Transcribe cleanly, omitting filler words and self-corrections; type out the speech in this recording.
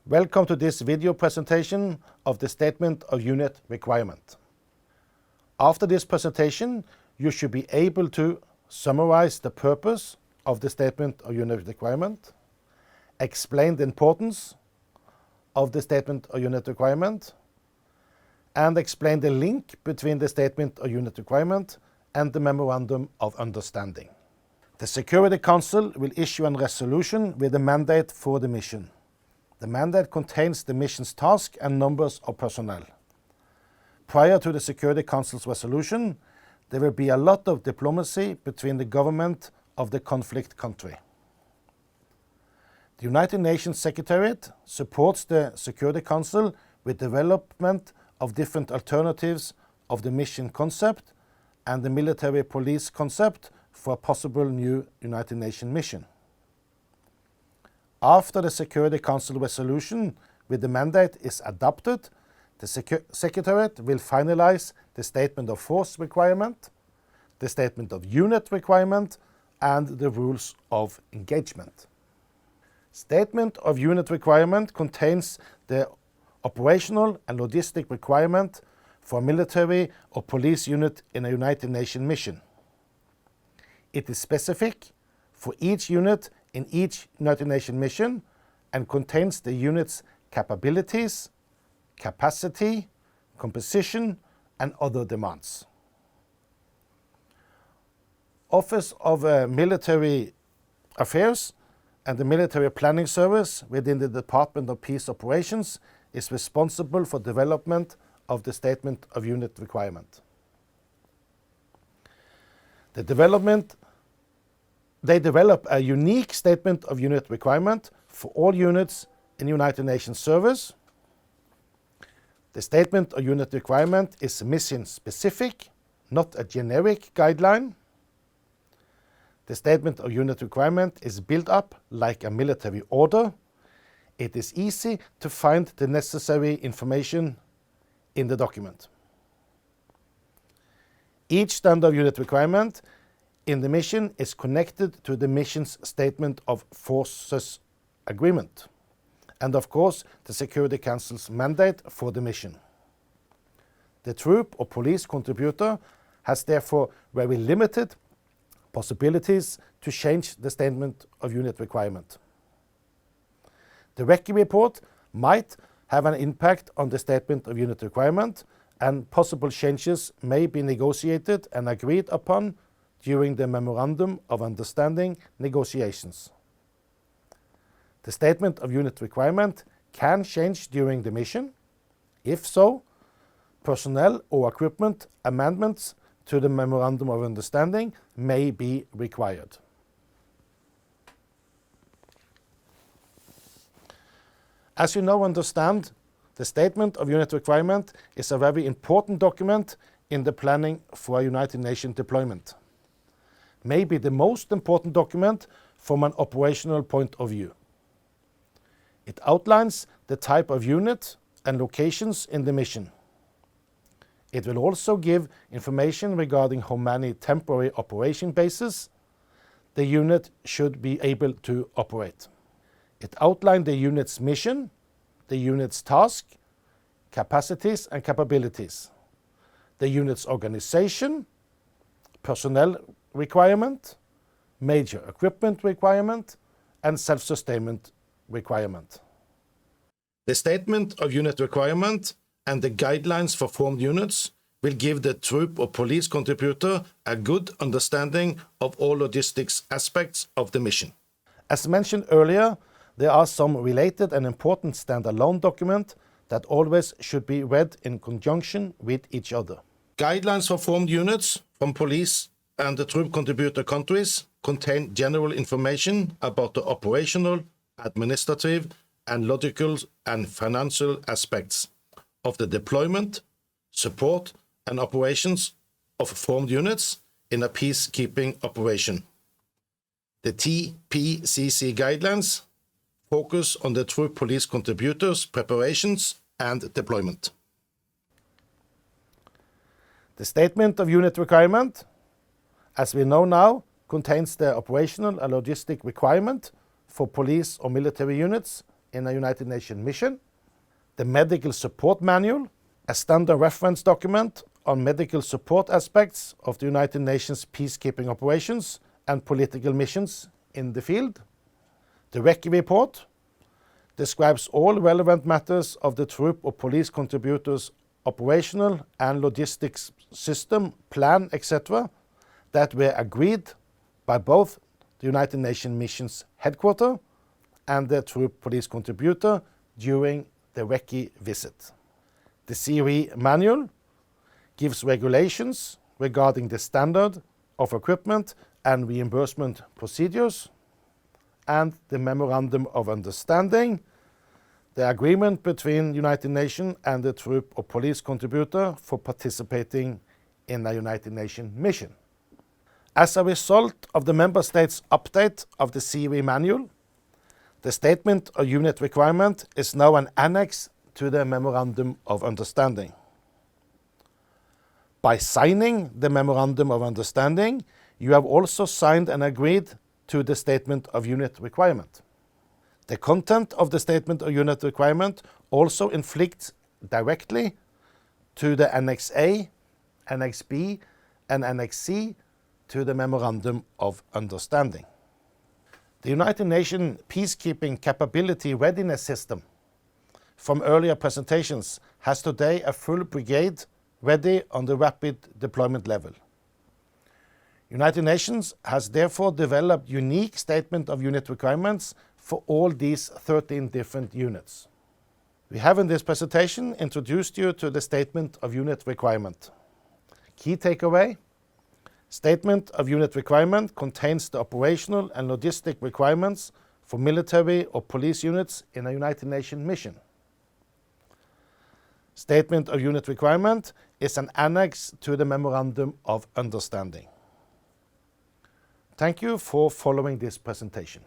Welcome to this video presentation of the Statement of Unit Requirement. After this presentation, you should be able to summarize the purpose of the Statement of Unit Requirement, explain the importance of the Statement of Unit Requirement, and explain the link between the Statement of Unit Requirement and the Memorandum of Understanding. The Security Council will issue a resolution with a mandate for the mission. The mandate contains the mission's task and numbers of personnel. Prior to the Security Council's resolution, there will be a lot of diplomacy between the government of the conflict country. The United Nations Secretariat supports the Security Council with development of different alternatives of the mission concept and the military police concept for a possible new United Nations mission. After the Security Council resolution with the mandate is adopted, the Secretariat will finalize the Statement of Force Requirement, the Statement of Unit Requirement, and the Rules of Engagement. Statement of Unit Requirement contains the operational and logistic requirement for a military or police unit in a United Nations mission. It is specific for each unit in each United Nations mission and contains the unit's capabilities, capacity, composition, and other demands. Office of Military Affairs and the Military Planning Service within the Department of Peace Operations is responsible for development of the Statement of Unit Requirement. They develop a unique Statement of Unit Requirement for all units in United Nations service. The Statement of Unit Requirement is mission-specific, not a generic guideline. The Statement of Unit Requirement is built up like a military order. It is easy to find the necessary information in the document. Each Standard of Unit Requirement in the mission is connected to the mission's Statement of Forces Agreement, and of course the Security Council's mandate for the mission. The troop or police contributor has therefore very limited possibilities to change the Statement of Unit Requirement. The Recce report might have an impact on the Statement of Unit Requirement, and possible changes may be negotiated and agreed upon during the Memorandum of Understanding negotiations. The Statement of Unit Requirement can change during the mission. If so, personnel or equipment amendments to the Memorandum of Understanding may be required. As you now understand, the Statement of Unit Requirement is a very important document in the planning for a United Nations deployment. Maybe the most important document from an operational point of view. It outlines the type of unit and locations in the mission. It will also give information regarding how many temporary operation bases the unit should be able to operate. It outlines the unit's mission, the unit's task, capacities and capabilities, the unit's organization, personnel requirement, major equipment requirement, and self-sustainment requirement. The Statement of Unit Requirement and the guidelines for formed units will give the troop or police contributor a good understanding of all logistics aspects of the mission. As mentioned earlier, there are some related and important standalone documents that always should be read in conjunction with each other. Guidelines for formed units from police and the troop contributor countries contain general information about the operational, administrative, and logical and financial aspects of the deployment, support, and operations of formed units in a peacekeeping operation. The TPCC guidelines focus on the troop police contributors' preparations and deployment. The Statement of Unit Requirement, as we know now, contains the operational and logistic requirement for police or military units in a United Nations mission, the Medical Support Manual, a standard reference document on medical support aspects of the United Nations peacekeeping operations and political missions in the field. The RECI report describes all relevant matters of the troop or police contributors' operational and logistics system, plan, etc. that were agreed by both the United Nations mission's headquarters and the troop police contributor during the RECI visit. The COE manual gives regulations regarding the standard of equipment and reimbursement procedures, and the Memorandum of Understanding, the agreement between United Nations and the troop or police contributor for participating in a United Nations mission. As a result of the Member States' update of the COE manual, the Statement of Unit Requirement is now an annex to the Memorandum of Understanding. By signing the Memorandum of Understanding, you have also signed and agreed to the Statement of Unit Requirement. The content of the Statement of Unit Requirement also inflicts directly to the Annex A, Annex B, and Annex C to the Memorandum of Understanding. The United Nations Peacekeeping Capability Readiness System from earlier presentations has today a full brigade ready on the rapid deployment level. United Nations has therefore developed unique Statement of Unit Requirements for all these 13 different units. We have in this presentation introduced you to the Statement of Unit Requirement. Key takeaway: Statement of Unit Requirement contains the operational and logistic requirements for military or police units in a United Nations mission. Statement of Unit Requirement is an annex to the Memorandum of Understanding. Thank you for following this presentation.